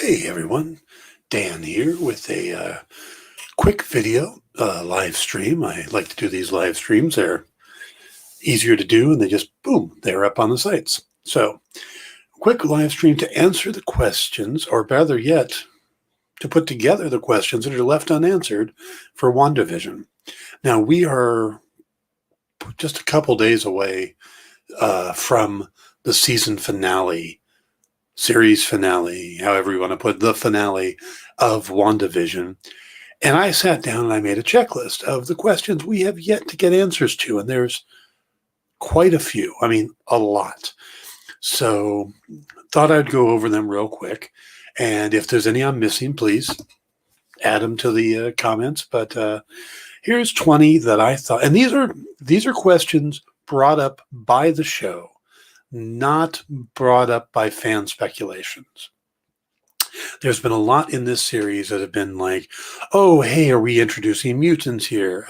Hey everyone, Dan here with a quick video live stream. I like to do these live streams. They're easier to do and they just, boom, they're up on the sites. So, quick live stream to answer the questions, or rather yet, to put together the questions that are left unanswered for WandaVision. Now, we are just a couple days away from the season finale, series finale, however you want to put it, the finale of WandaVision. And I sat down and I made a checklist of the questions we have yet to get answers to. And there's quite a few. I mean, a lot. So thought I'd go over them real quick. And if there's any I'm missing, please add them to the comments. But here's 20 that I thought, and these are questions brought up by the show, not brought up by fan speculations. There's been a lot in this series that have been like, oh, hey, are we introducing mutants here?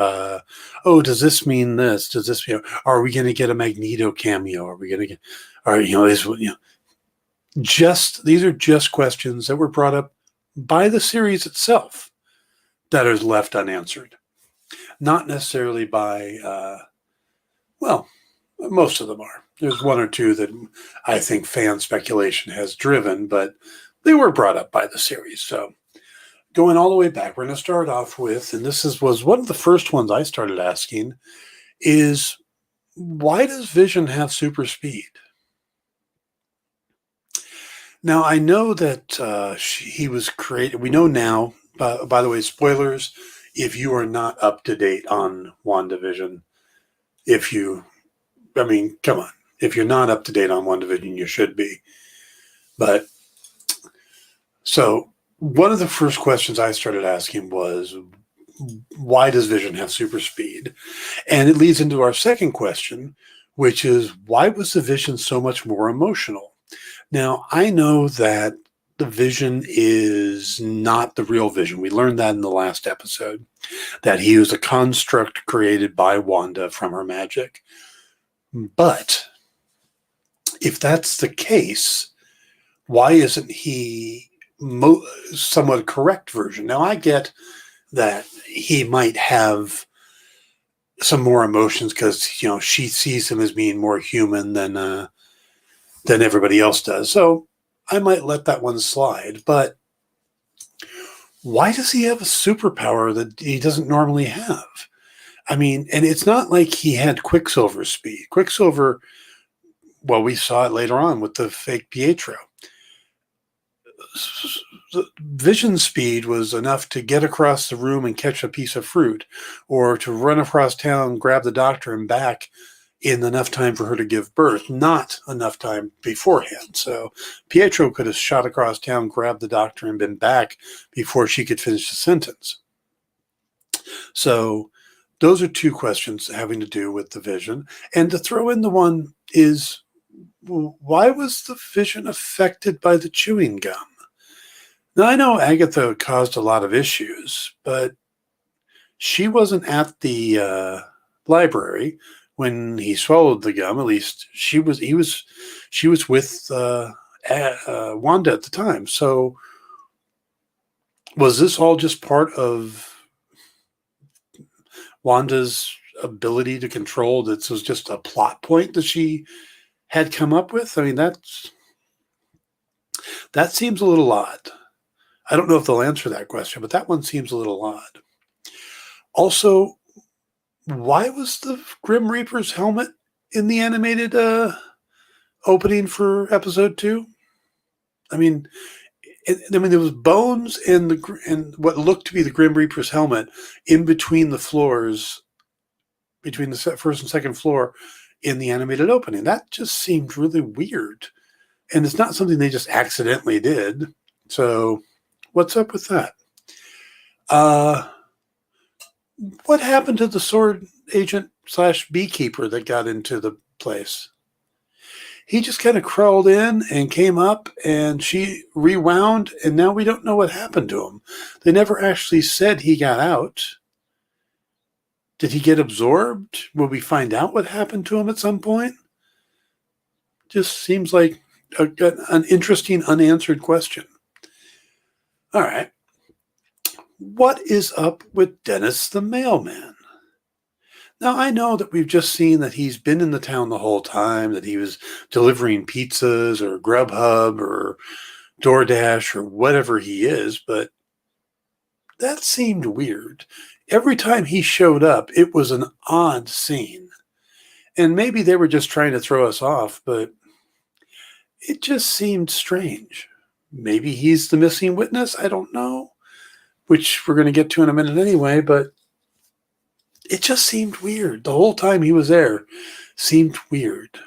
Oh, does this mean this? Does this mean, are we going to get a Magneto cameo? Are we going to get, these are just questions that were brought up by the series itself that is left unanswered. Not necessarily by, most of them are. There's one or two that I think fan speculation has driven, but they were brought up by the series. So going all the way back, we're going to start off with, and this was one of the first ones I started asking, is why does Vision have super speed? Now, I know that he was created. We know now, by the way, spoilers, if you are not up to date on WandaVision, come on. If you're not up to date on WandaVision, you should be. But so one of the first questions I started asking was, why does Vision have super speed? And it leads into our second question, which is, why was the Vision so much more emotional? Now, I know that the Vision is not the real Vision. We learned that in the last episode, that he was a construct created by Wanda from her magic. But if that's the case, why isn't he somewhat correct version? Now, I get that he might have some more emotions because, she sees him as being more human than everybody else does. So I might let that one slide. But why does he have a superpower that he doesn't normally have? I mean, and it's not like he had Quicksilver speed. Quicksilver, well, we saw it later on with the fake Pietro. Vision speed was enough to get across the room and catch a piece of fruit, or to run across town, grab the doctor and back in enough time for her to give birth, not enough time beforehand. So Pietro could have shot across town, grabbed the doctor, and been back before she could finish the sentence. So those are two questions having to do with the Vision. And to throw in the one is, why was the Vision affected by the chewing gum? Now, I know Agatha caused a lot of issues, but she wasn't at the library when he swallowed the gum. At least she was with Wanda at the time. So was this all just part of Wanda's ability to control? This was just a plot point that she had come up with? I mean, that seems a little odd. I don't know if they'll answer that question, but that one seems a little odd. Also, why was the Grim Reaper's helmet in the animated opening for episode 2? I mean, there was bones and what looked to be the Grim Reaper's helmet in between the floors, between the first and second floor in the animated opening. That just seemed really weird. And it's not something they just accidentally did. So what's up with that? What happened to the sword agent / beekeeper that got into the place? He just kind of crawled in and came up, and she rewound, and now we don't know what happened to him. They never actually said he got out. Did he get absorbed? Will we find out what happened to him at some point? Just seems like an interesting unanswered question. All right. What is up with Dennis the mailman? Now, I know that we've just seen that he's been in the town the whole time, that he was delivering pizzas or Grubhub or DoorDash or whatever he is, but that seemed weird. Every time he showed up, it was an odd scene. And maybe they were just trying to throw us off, but it just seemed strange. Maybe he's the missing witness. I don't know, which we're going to get to in a minute anyway, but it just seemed weird. The whole time he was there seemed weird.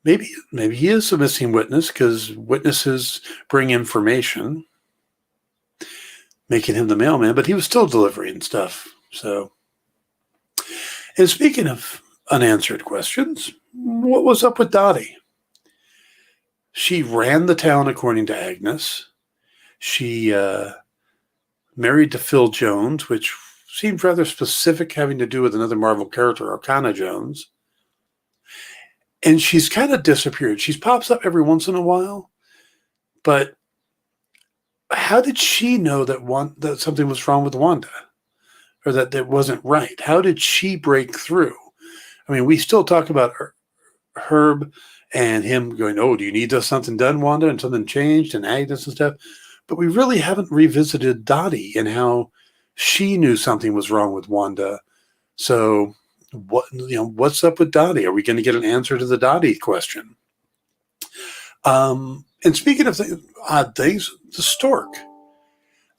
Maybe he is a missing witness because witnesses bring information, making him the mailman, but he was still delivering stuff. So, and speaking of unanswered questions, what was up with Dottie? She ran the town according to Agnes. She married to Phil Jones, which seemed rather specific, having to do with another Marvel character, Arcana Jones. And she's kind of disappeared. She pops up every once in a while, but how did she know that something was wrong with Wanda, or that it wasn't right? How did she break through? I mean, we still talk about Herb and him going, "Oh, do you need something done, Wanda?" and something changed, and Agnes and stuff. But we really haven't revisited Dottie and how she knew something was wrong with Wanda. So what's up with Dottie? Are we going to get an answer to the Dottie question? And speaking of odd things, the stork.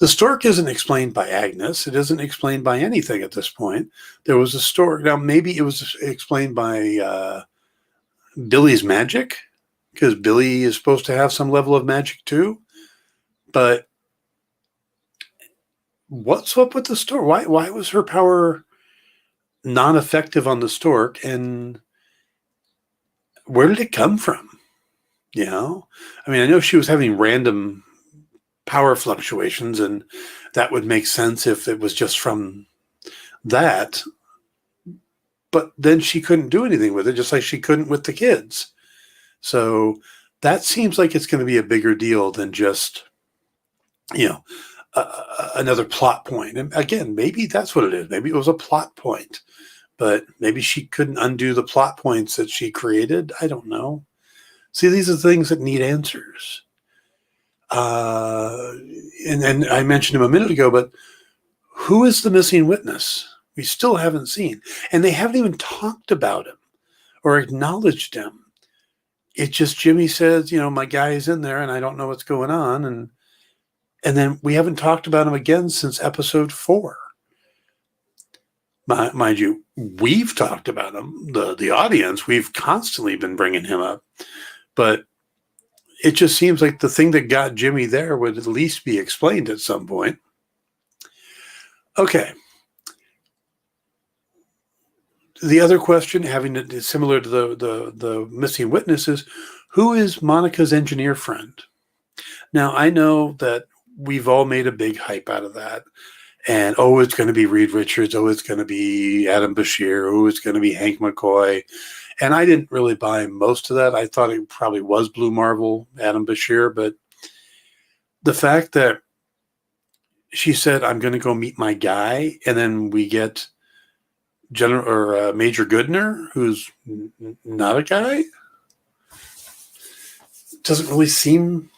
The stork isn't explained by Agnes. It isn't explained by anything at this point. There was a stork. Now, maybe it was explained by Billy's magic, because Billy is supposed to have some level of magic too. But what's up with the stork? Why was her power non-effective on the stork, and where did it come from? I mean, I know she was having random power fluctuations, and that would make sense if it was just from that. But then she couldn't do anything with it, just like she couldn't with the kids. So that seems like it's going to be a bigger deal than just, another plot point. And again, maybe that's what it is. Maybe it was a plot point, but maybe she couldn't undo the plot points that she created. I don't know. See, these are things that need answers. And I mentioned him a minute ago, but who is the missing witness? We still haven't seen. And they haven't even talked about him or acknowledged him. It's just Jimmy says, my guy is in there and I don't know what's going on. And then we haven't talked about him again since episode 4. Mind you, we've talked about him, the audience. We've constantly been bringing him up. But it just seems like the thing that got Jimmy there would at least be explained at some point. Okay. The other question, similar to the missing witness, is who is Monica's engineer friend? Now, I know that we've all made a big hype out of that. And, it's going to be Reed Richards. It's going to be Adam Bashir. It's going to be Hank McCoy. And I didn't really buy most of that. I thought it probably was Blue Marvel, Adam Bashir. But the fact that she said, "I'm going to go meet my guy," and then we get Major Goodner, who's not a guy, doesn't really seem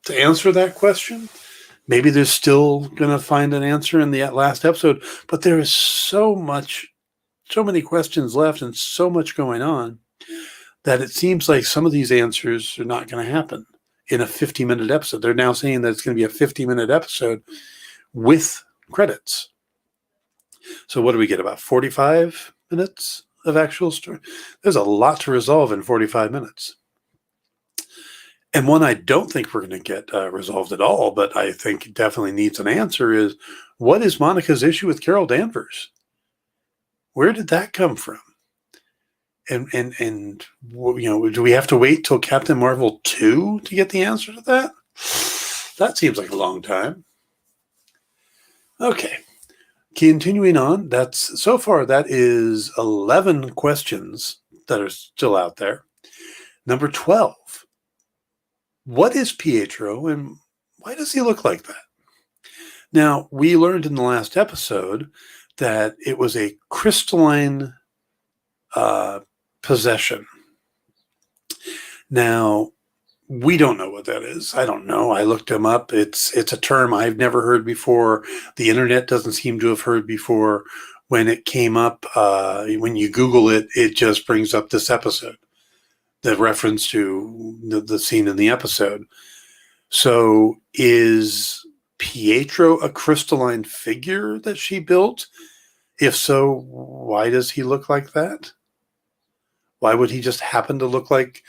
to answer that question. Maybe they're still going to find an answer in the last episode, but there is so many questions left and so much going on that it seems like some of these answers are not going to happen in a 50-minute episode. They're now saying that it's going to be a 50-minute episode with credits. So what do we get, about 45 minutes of actual story? There's a lot to resolve in 45 minutes. And one I don't think we're going to get resolved at all, but I think definitely needs an answer is, what is Monica's issue with Carol Danvers? Where did that come from? And do we have to wait till Captain Marvel 2 to get the answer to that? That seems like a long time. Okay. Continuing on, so far that is 11 questions that are still out there. Number 12. What is Pietro and Why does he look like that? Now, we learned in the last episode that it was a crystalline possession. Now, we don't know what that is. I don't know. I looked him up. It's a term I've never heard before. The internet doesn't seem to have heard before. When it came up, when you Google it, it just brings up this episode, the reference to the scene in the episode. So is Pietro a crystalline figure that she built? If so, why does he look like that? Why would he just happen to look like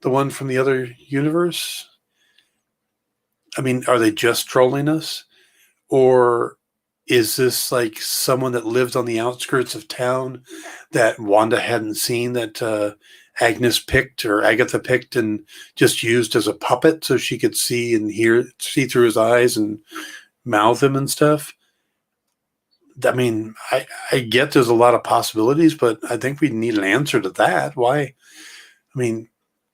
the one from the other universe? I mean, are they just trolling us? Or is this like someone that lived on the outskirts of town that Wanda hadn't seen, that Agnes picked or Agatha picked and just used as a puppet so she could see and see through his eyes and mouth him and stuff? I mean, I get there's a lot of possibilities, but I think we need an answer to that. Why? I mean,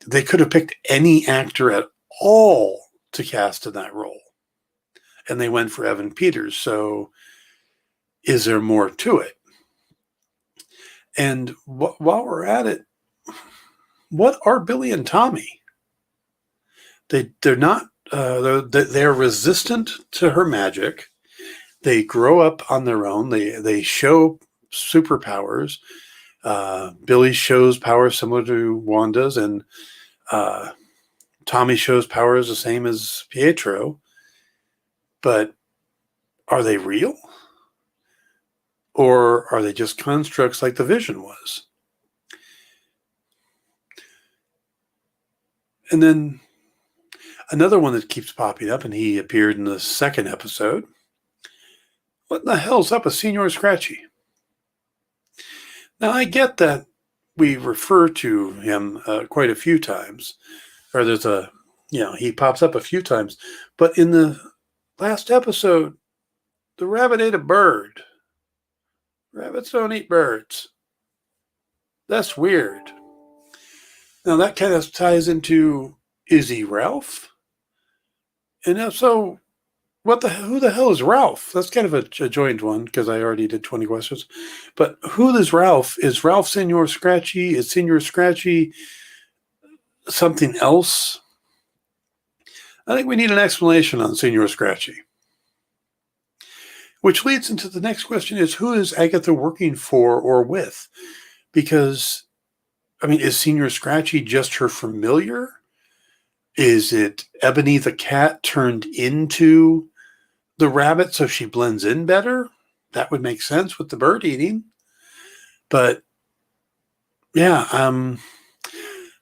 they could have picked any actor at all to cast in that role, and they went for Evan Peters. So is there more to it? And while we're at it, what are Billy and Tommy? They're not, they're resistant to her magic. They grow up on their own. They show superpowers. Billy shows powers similar to Wanda's, and Tommy shows powers the same as Pietro. But are they real? Or are they just constructs like the Vision was? And then another one that keeps popping up, and he appeared in the second episode. What the hell's up with Senor Scratchy? Now, I get that we refer to him quite a few times, or there's he pops up a few times. But in the last episode, the rabbit ate a bird. Rabbits don't eat birds. That's weird. Now, that kind of ties into, is he Ralph? And if so, who the hell is Ralph? That's kind of a joined one because I already did 20 questions. But who is Ralph? Is Ralph Senor Scratchy? Is Senor Scratchy something else? I think we need an explanation on Senor Scratchy. Which leads into the next question is, who is Agatha working for or with? Because, I mean, is Senor Scratchy just her familiar? Is it Ebony the cat turned into the rabbit so she blends in better? That would make sense with the bird eating. But yeah,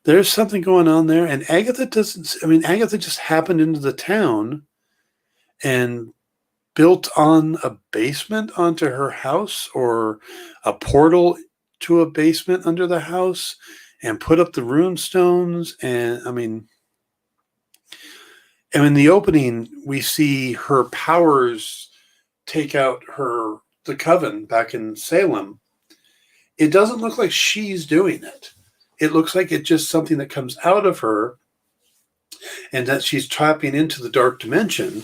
there's something going on there. And Agatha just happened into the town and built on a basement onto her house, or a portal to a basement under the house, and put up the rune stones. And in the opening, we see her powers take out the coven back in Salem. It doesn't look like she's doing it. It looks like it's just something that comes out of her, and that she's tapping into the dark dimension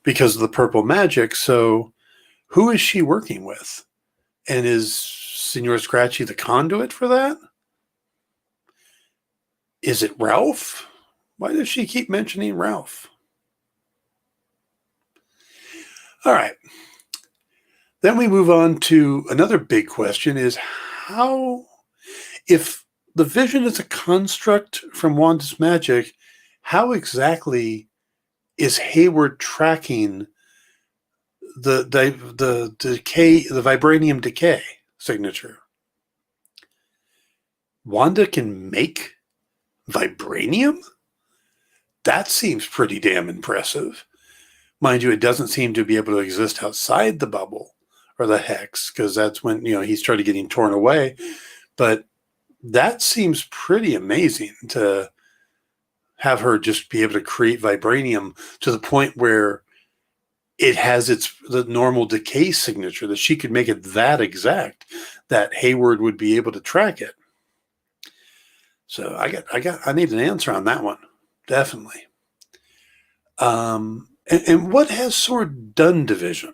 because of the purple magic. So who is she working with? And is Senor Scratchy the conduit for that? Is it Ralph? Why does she keep mentioning Ralph? All right. Then we move on to another big question is, if the Vision is a construct from Wanda's magic, how exactly is Hayward tracking the decay, the vibranium decay signature? Wanda can make vibranium? That seems pretty damn impressive. Mind you, it doesn't seem to be able to exist outside the bubble or the hex, because that's when he started getting torn away. But that seems pretty amazing to have her just be able to create vibranium to the point where it has the normal decay signature, that she could make it that exact, that Hayward would be able to track it. So I need an answer on that one. Definitely. And what has Sword done to Vision?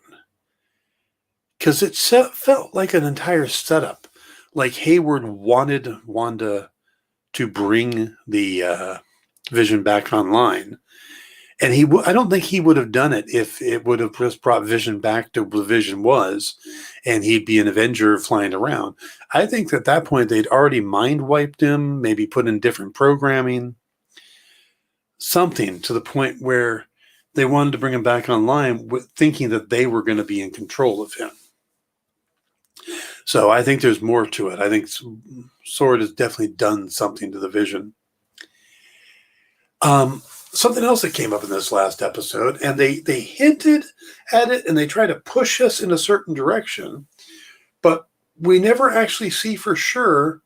Because it felt like an entire setup. Like Hayward wanted Wanda to bring the Vision back online. And I don't think he would have done it if it would have just brought Vision back to where Vision was, and he'd be an Avenger flying around. I think at that point they'd already mind wiped him, maybe put in different programming, something to the point where they wanted to bring him back online, thinking that they were going to be in control of him. So I think there's more to it. I think Sword has definitely done something to the Vision. Something else that came up in this last episode, and they hinted at it and they try to push us in a certain direction, but we never actually see for sure,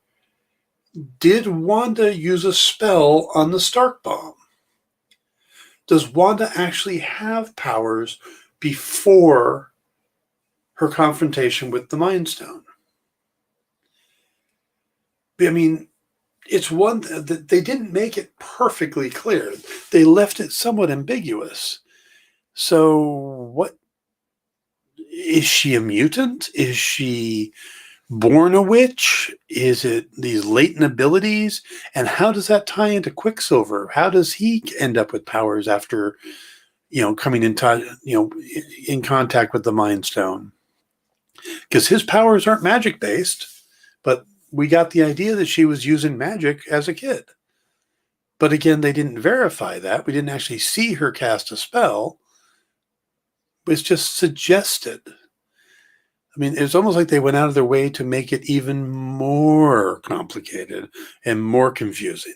did Wanda use a spell on the Stark bomb? Does Wanda actually have powers before her confrontation with the Mind Stone? I mean, it's one that they didn't make it perfectly clear. They left it somewhat ambiguous. So what, is she a mutant? Is she born a witch? Is it these latent abilities? And how does that tie into Quicksilver? How does he end up with powers after, coming in contact with the Mind Stone? Because his powers aren't magic based, but we got the idea that she was using magic as a kid. But again, they didn't verify that. We didn't actually see her cast a spell. It's just suggested. I mean, it's almost like they went out of their way to make it even more complicated and more confusing.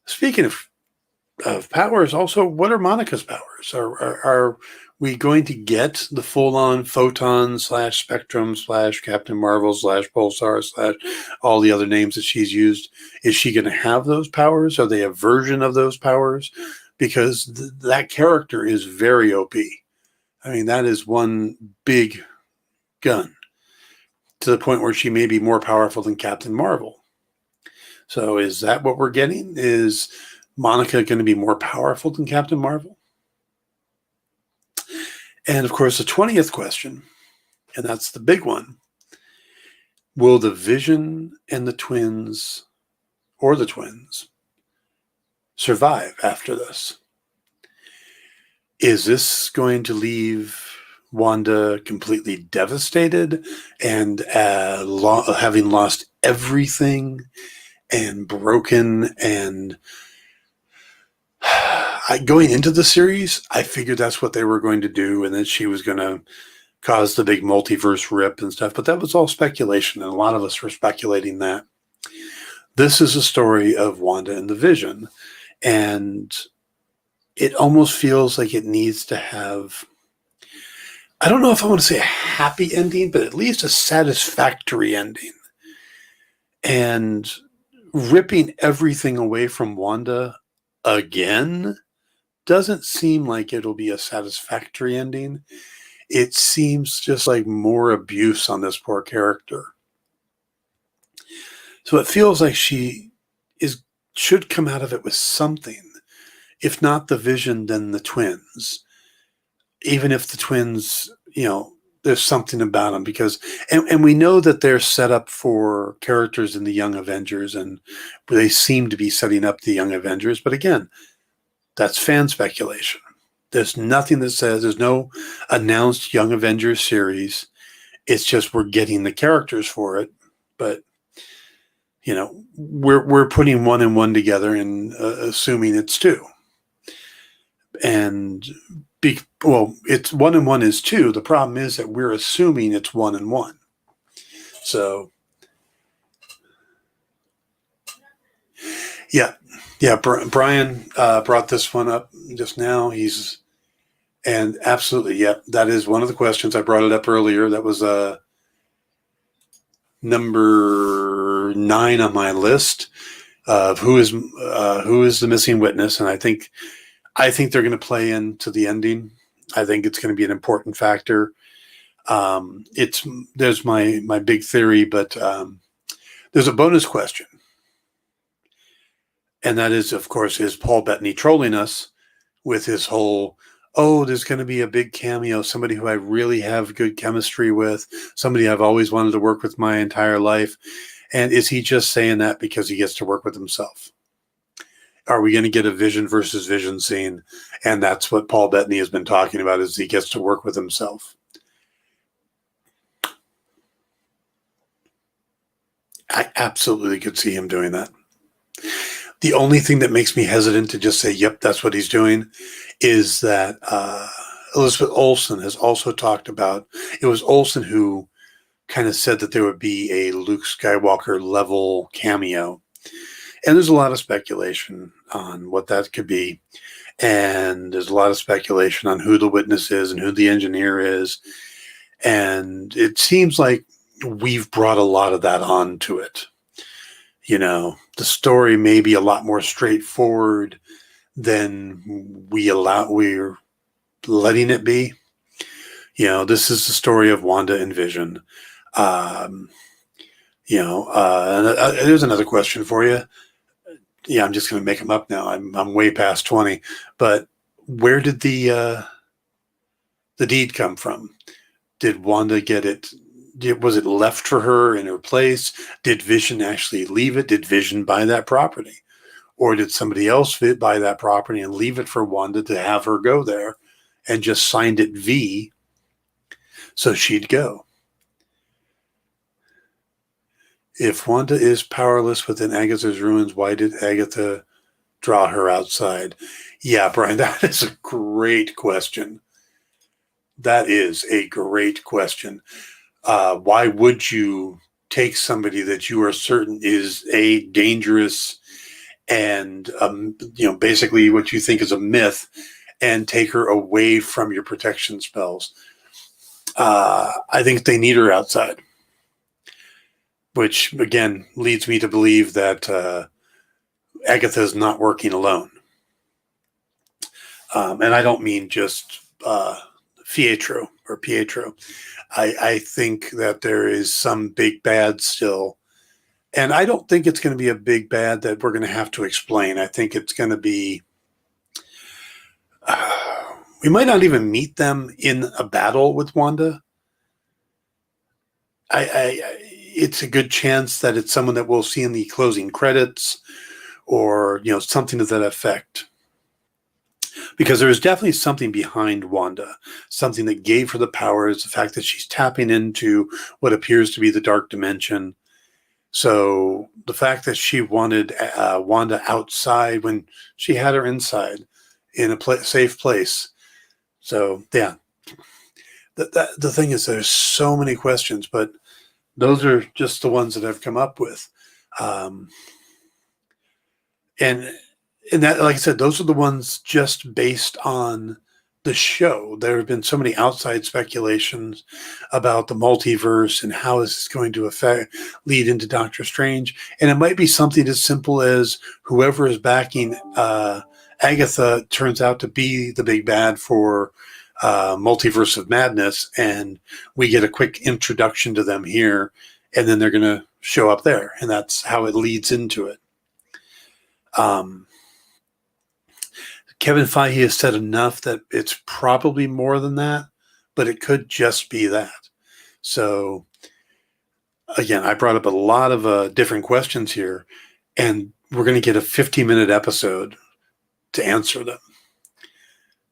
Speaking of powers, also, what are Monica's powers? Are we going to get the full-on photon / spectrum / Captain Marvel / pulsar / all the other names that she's used? Is she going to have those powers? Are they a version of those powers? Because that character is very OP. I mean, that is one big gun to the point where she may be more powerful than Captain Marvel. So is that what we're getting? Is Monica going to be more powerful than Captain Marvel? And of course, the 20th question, and that's the big one. Will the Vision and the twins, or the twins, survive after this? Is this going to leave Wanda completely devastated and having lost everything and broken? And going into the series, I figured that's what they were going to do, and then she was going to cause the big multiverse rip and stuff. But that was all speculation, and a lot of us were speculating that. This is a story of Wanda and the Vision, and it almost feels like it needs to have, I don't know if I want to say a happy ending, but at least a satisfactory ending. And ripping everything away from Wanda again doesn't seem like it'll be a satisfactory ending. It seems just like more abuse on this poor character. So it feels like she should come out of it with something. If not the Vision, then the twins. Even if the twins, there's something about them, because, and we know that they're set up for characters in the Young Avengers, and they seem to be setting up the Young Avengers. But again, that's fan speculation. There's nothing that says, there's no announced Young Avengers series. It's just we're getting the characters for it. But, we're putting one and one together and assuming it's two. And it's 1 and 1 is 2. The problem is that we're assuming it's 1 and 1. So, yeah. Brian brought this one up just now. And absolutely, that is one of the questions. I brought it up earlier. That was number 9 on my list of who is the missing witness, and I think they're going to play into the ending. I think it's going to be an important factor. There's my big theory, but there's a bonus question. And that is, of course, is Paul Bettany trolling us? with his whole, oh, there's going to be a big cameo, somebody who I really have good chemistry with, somebody I've always wanted to work with my entire life. And is he just saying that because he gets to work with himself? Are we going to get a Vision versus Vision scene? And that's what Paul Bettany has been talking about, is he gets to work with himself. I absolutely could see him doing that. The only thing that makes me hesitant to just say, yep, that's what he's doing, is that Elizabeth Olsen has also talked about, it was Olsen who kind of said that there would be a Luke Skywalker level cameo. And there's a lot of speculation on what that could be. And there's a lot of speculation on who the witness is and who the engineer is. And it seems like we've brought a lot of that onto it. You know, the story may be a lot more straightforward than we're letting it be. You know, this is the story of Wanda and Vision. There's another question for you. Yeah, I'm just going to make them up now. I'm way past 20. But where did the deed come from? Did Wanda get it? Was it left for her in her place? Did Vision actually leave it? Did Vision buy that property? Or did somebody else buy that property and leave it for Wanda to have her go there and just signed it V so she'd go? If Wanda is powerless within Agatha's ruins, why did Agatha draw her outside? Yeah, Brian, that is a great question. That is a great question. Why would you take somebody that you are certain is a dangerous and, basically what you think is a myth, and take her away from your protection spells? I think they need her outside, which again leads me to believe that Agatha is not working alone. And I don't mean just Pietro. I think that there is some big bad still. And I don't think it's going to be a big bad that we're going to have to explain. I think it's going to be, we might not even meet them in a battle with Wanda. It's a good chance that it's someone that we'll see in the closing credits, or, something to that effect. Because there is definitely something behind Wanda, something that gave her the powers, the fact that she's tapping into what appears to be the dark dimension. So the fact that she wanted Wanda outside when she had her inside in a safe place. So, yeah. The thing is, there's so many questions, but those are just the ones that I've come up with. And that, like I said, those are the ones just based on the show. There have been so many outside speculations about the multiverse and how this is going to lead into Doctor Strange. And it might be something as simple as whoever is backing Agatha turns out to be the big bad for Multiverse of Madness, and we get a quick introduction to them here, and then they're going to show up there, and that's how it leads into it. Kevin Feige has said enough that it's probably more than that, but it could just be that. So, again, I brought up a lot of different questions here, and we're going to get a 15-minute episode to answer them.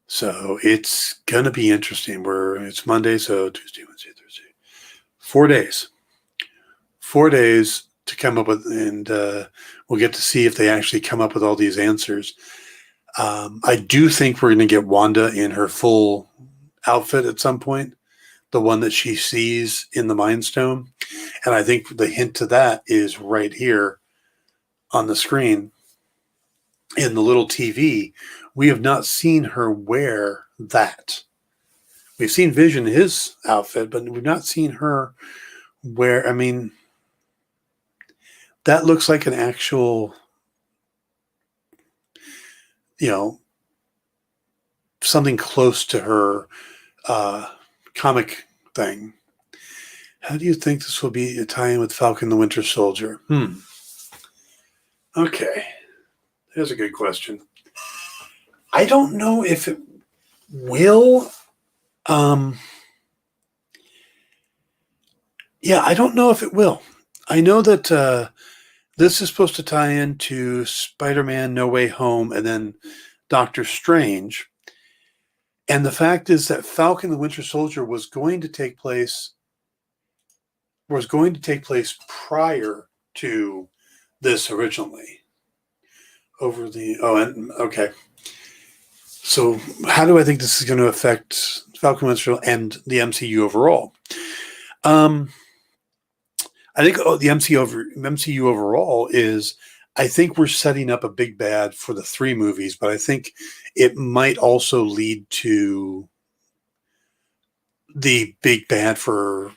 So it's going to be interesting. It's Monday, so Tuesday, Wednesday, Thursday. 4 days. 4 days to come up with, and we'll get to see if they actually come up with all these answers. I do think we're going to get Wanda in her full outfit at some point, the one that she sees in the Mind Stone. And I think the hint to that is right here on the screen in the little TV. We have not seen her wear that. We've seen Vision, his outfit, but we've not seen her wear, that looks like an actual, something close to her comic thing. How do you think this will be a tie-in with Falcon the Winter Soldier? Okay. There's a good question. I don't know if it will. Um, yeah, I don't know if it will. I know that this is supposed to tie into Spider-Man No Way Home and then Doctor Strange. And the fact is that Falcon and the Winter Soldier was going to take place prior to this originally. Okay. So how do I think this is going to affect Falcon Winter and the MCU overall? I think the MCU overall is, I think we're setting up a big bad for the 3 movies, but I think it might also lead to the big bad for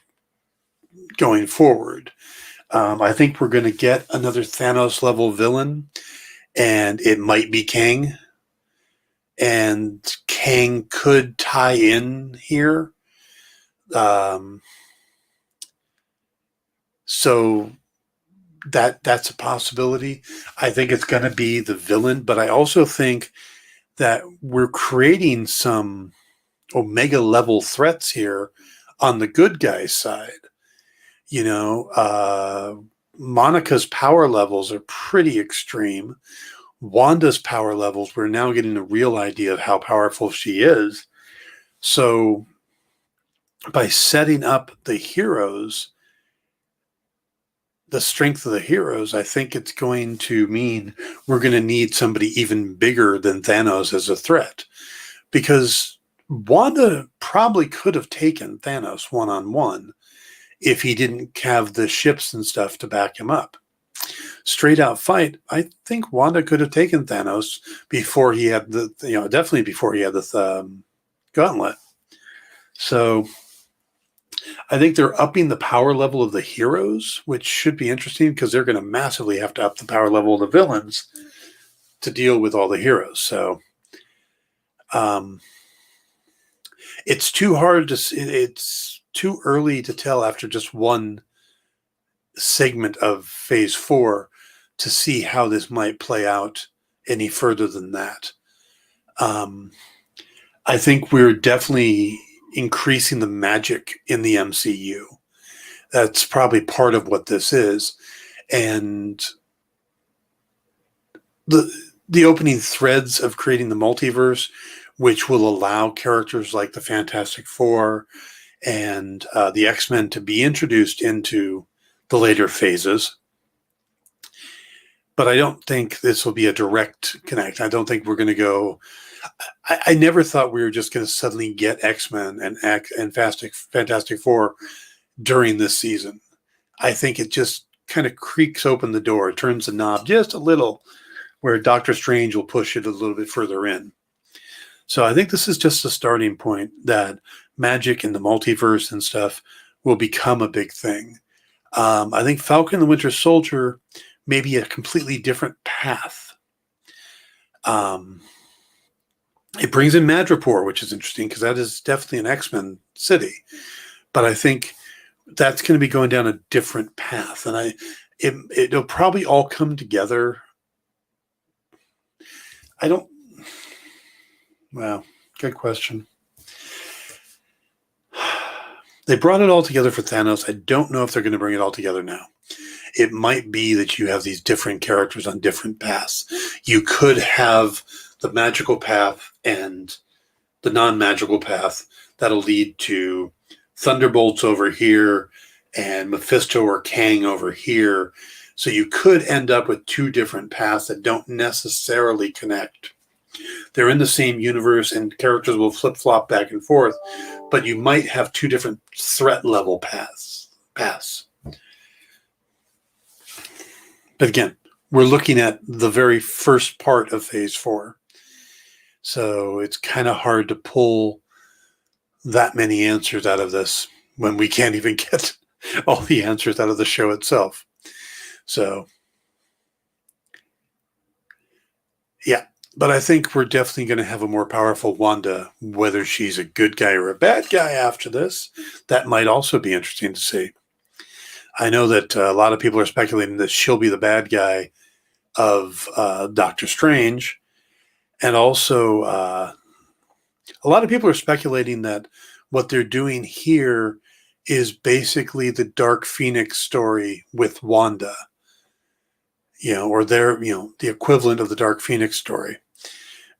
going forward. I think we're going to get another Thanos level villain, and it might be Kang. And Kang could tie in here. So that's a possibility. I think it's going to be the villain, but I also think that we're creating some Omega level threats here on the good guys' side. You know, Monica's power levels are pretty extreme. Wanda's power levels, we're now getting a real idea of how powerful she is. So by setting up the heroes, the strength of the heroes, I think it's going to mean we're going to need somebody even bigger than Thanos as a threat. Because Wanda probably could have taken Thanos one-on-one if he didn't have the ships and stuff to back him up. Straight out fight, I think Wanda could have taken Thanos before he had definitely before he had the gauntlet. So I think they're upping the power level of the heroes, which should be interesting because they're going to massively have to up the power level of the villains to deal with all the heroes. So it's too hard it's too early to tell after just one segment of phase 4 to see how this might play out any further than that. I think we're definitely increasing the magic in the MCU. That's probably part of what this is. And the opening threads of creating the multiverse, which will allow characters like the Fantastic Four and the X-Men to be introduced into the later phases. But I don't think this will be a direct connect. I don't think we're going to go. I never thought we were just going to suddenly get X-Men and Fantastic Four during this season. I think it just kind of creaks open the door, turns the knob just a little, where Doctor Strange will push it a little bit further in. So I think this is just a starting point that magic and the multiverse and stuff will become a big thing. I think Falcon and the Winter Soldier may be a completely different path. It brings in Madripoor, which is interesting because that is definitely an X-Men city. But I think that's going to be going down a different path. And it'll probably all come together. Well, good question. They brought it all together for Thanos. I don't know if they're going to bring it all together now. It might be that you have these different characters on different paths. You could have the magical path and the non-magical path that'll lead to Thunderbolts over here and Mephisto or Kang over here. So you could end up with 2 different paths that don't necessarily connect. They're in the same universe and characters will flip-flop back and forth, but you might have 2 different threat level paths. But again, we're looking at the very first part of phase 4. So it's kind of hard to pull that many answers out of this when we can't even get all the answers out of the show itself. So, yeah. But I think we're definitely going to have a more powerful Wanda, whether she's a good guy or a bad guy after this. That might also be interesting to see. I know that a lot of people are speculating that she'll be the bad guy of Doctor Strange. And also, a lot of people are speculating that what they're doing here is basically the Dark Phoenix story with Wanda, or the equivalent of the Dark Phoenix story,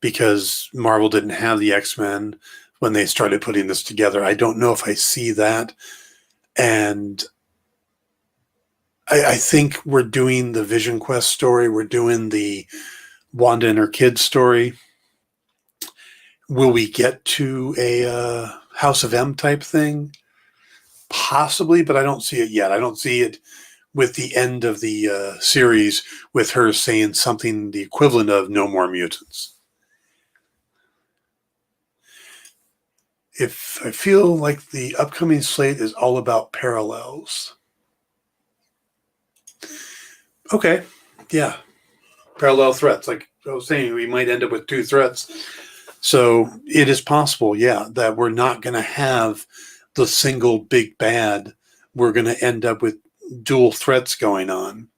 because Marvel didn't have the X-Men when they started putting this together. I don't know if I see that. And I think we're doing the Vision Quest story. We're doing the Wanda and her kids story. Will we get to a House of M type thing? Possibly, but I don't see it yet. I don't see it with the end of the series with her saying something the equivalent of "No more mutants." If I feel like the upcoming slate is all about parallels. Okay, yeah. Parallel threats. Like I was saying, we might end up with 2 threats. So it is possible, yeah, that we're not going to have the single big bad. We're going to end up with dual threats going on,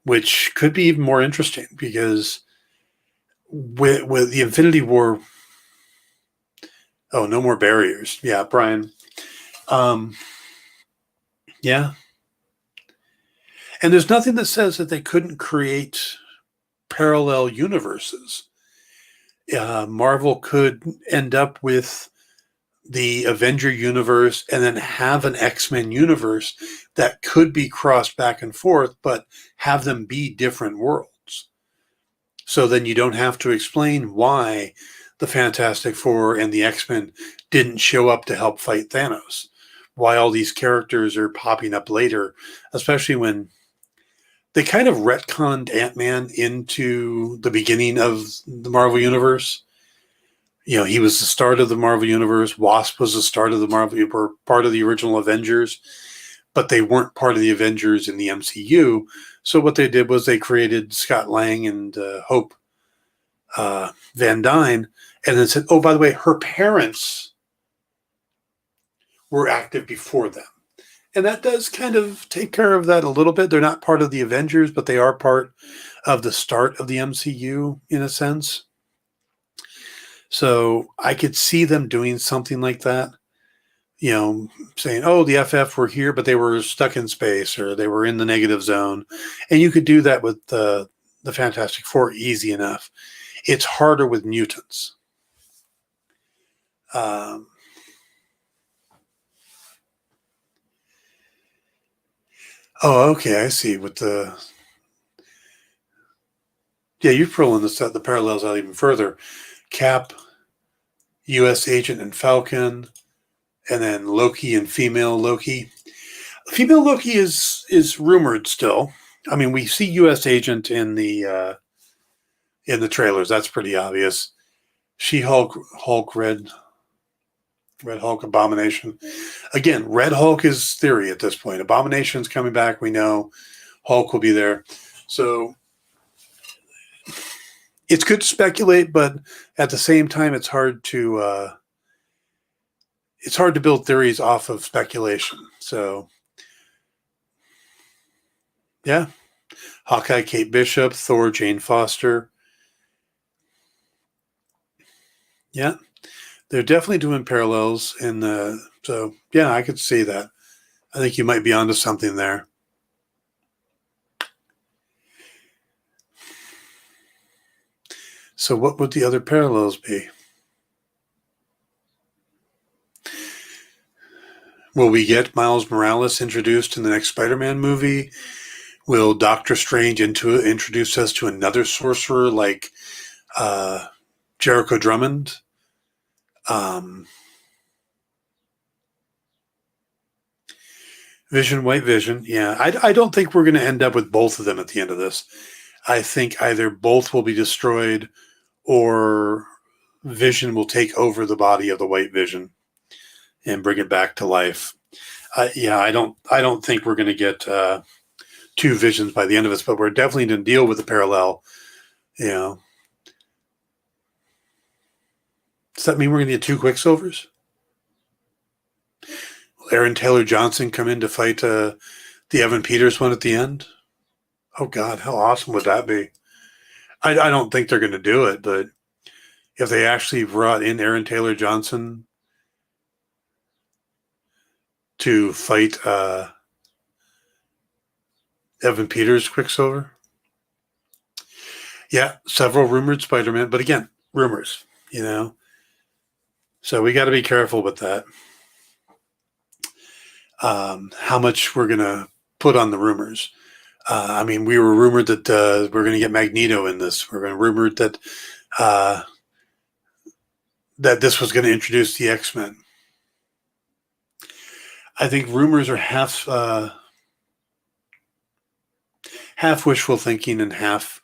which could be even more interesting because with the Infinity War. Oh, no more barriers. Yeah, Brian. Yeah. And there's nothing that says that they couldn't create parallel universes. Marvel could end up with the Avenger universe and then have an X-Men universe that could be crossed back and forth, but have them be different worlds. So then you don't have to explain why the Fantastic Four and the X-Men didn't show up to help fight Thanos. Why all these characters are popping up later, especially when they kind of retconned Ant-Man into the beginning of the Marvel Universe. He was the start of the Marvel Universe. Wasp was the start of the Marvel, were part of the original Avengers, but they weren't part of the Avengers in the MCU. So what they did was they created Scott Lang and Hope Van Dyne, and then said, oh, by the way, her parents were active before them. And that does kind of take care of that a little bit. They're not part of the Avengers, but they are part of the start of the MCU in a sense. So I could see them doing something like that, saying, oh, the FF were here, but they were stuck in space or they were in the negative zone. And you could do that with the Fantastic Four easy enough. It's harder with mutants. Oh, okay, I see. Yeah, you're pulling the parallels out even further. Cap, U.S. Agent and Falcon, and then Loki and female Loki. Female Loki is rumored still. I mean, we see U.S. Agent in the trailers. That's pretty obvious. She-Hulk, Red Hulk, Abomination. Again, Red Hulk is theory at this point. Abomination's coming back. We know Hulk will be there. So it's good to speculate, but at the same time, it's hard to build theories off of speculation. So yeah, Hawkeye, Kate Bishop, Thor, Jane Foster. Yeah, they're definitely doing parallels so yeah, I could see that. I think you might be onto something there. So what would the other parallels be? Will we get Miles Morales introduced in the next Spider-Man movie? Will Doctor Strange introduce us to another sorcerer like Jericho Drummond? Vision, White Vision. Yeah, I don't think we're going to end up with both of them at the end of this. I think either both will be destroyed or Vision will take over the body of the White Vision and bring it back to life. Yeah, I don't think we're going to get 2 Visions by the end of this, but we're definitely going to deal with the parallel. Does that mean we're going to get 2 Quicksilvers? Will Aaron Taylor Johnson come in to fight the Evan Peters one at the end? Oh God, how awesome would that be? I don't think they're going to do it, but if they actually brought in Aaron Taylor Johnson to fight Evan Peters' Quicksilver. Yeah, several rumored Spider-Man, but again, rumors, you know. So we got to be careful with that. How much we're going to put on the rumors. I mean, we were rumored that we're going to get Magneto in this. We're rumored that that this was going to introduce the X-Men. I think rumors are half wishful thinking and half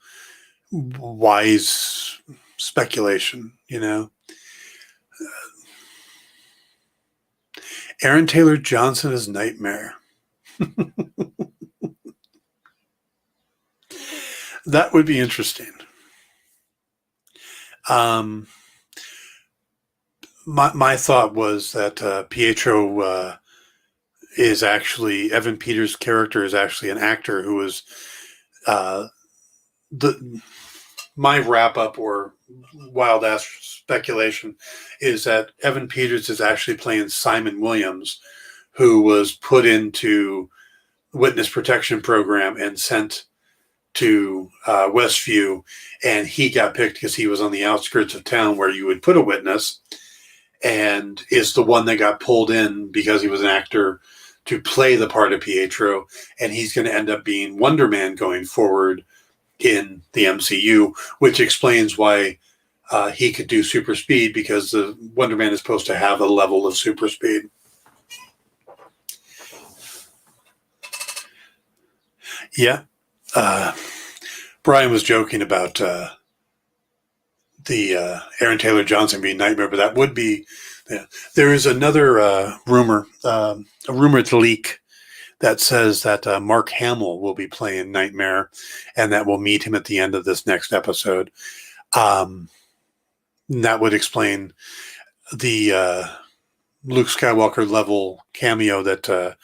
wise speculation, you know. Aaron Taylor Johnson is Nightmare. That would be interesting. My thought was that Pietro is actually, Evan Peters' character is actually an actor who was my wrap up or wild ass speculation is that Evan Peters is actually playing Simon Williams, who was put into witness protection program and sent to Westview, and he got picked because he was on the outskirts of town where you would put a witness, and is the one that got pulled in because he was an actor to play the part of Pietro, and he's going to end up being Wonder Man going forward in the MCU, which explains why he could do super speed, because the Wonder Man is supposed to have a level of super speed. Yeah. Brian was joking about the Aaron Taylor Johnson being Nightmare, but that would be. Yeah. There is another rumor, a rumored leak that says that Mark Hamill will be playing Nightmare, and that we'll meet him at the end of this next episode. That would explain the Luke Skywalker level cameo that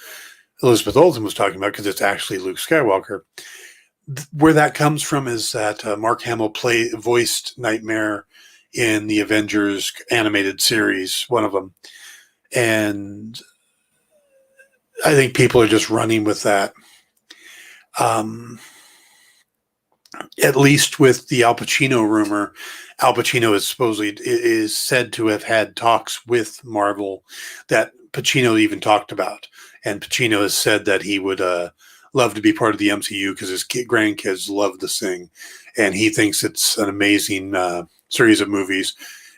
Elizabeth Olsen was talking about, because it's actually Luke Skywalker. Where that comes from is that Mark Hamill voiced Nightmare in the Avengers animated series, one of them. And I think people are just running with that. At least with the Al Pacino rumor, Al Pacino is said to have had talks with Marvel that Pacino even talked about. And Pacino has said that he would love to be part of the MCU because his grandkids love to sing. And he thinks it's an amazing series of movies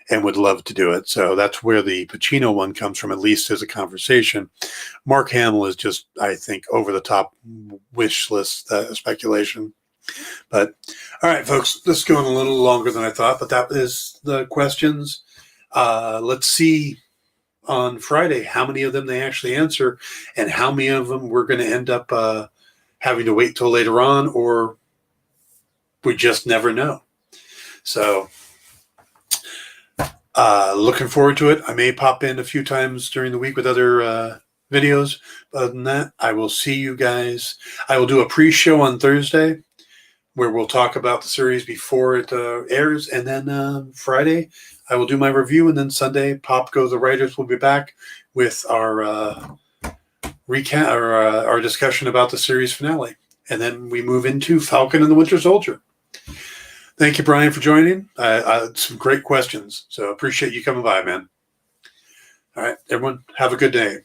and would love to do it. So that's where the Pacino one comes from, at least as a conversation. Mark Hamill is just, I think, over the top wish list speculation. But all right, folks, this is going a little longer than I thought, but that is the questions. Let's see on Friday how many of them they actually answer, and how many of them we're going to end up having to wait till later on, or we just never know. So looking forward to it. I may pop in a few times during the week with other videos. But other than that, I will see you guys. I will do a pre-show on Thursday where we'll talk about the series before it airs. And then Friday, I will do my review. And then Sunday, Pop Go the Writers will be back with our recap or our discussion about the series finale. And then we move into Falcon and the Winter Soldier. Thank you, Brian, for joining. Some great questions. So appreciate you coming by, man. All right, everyone, have a good day.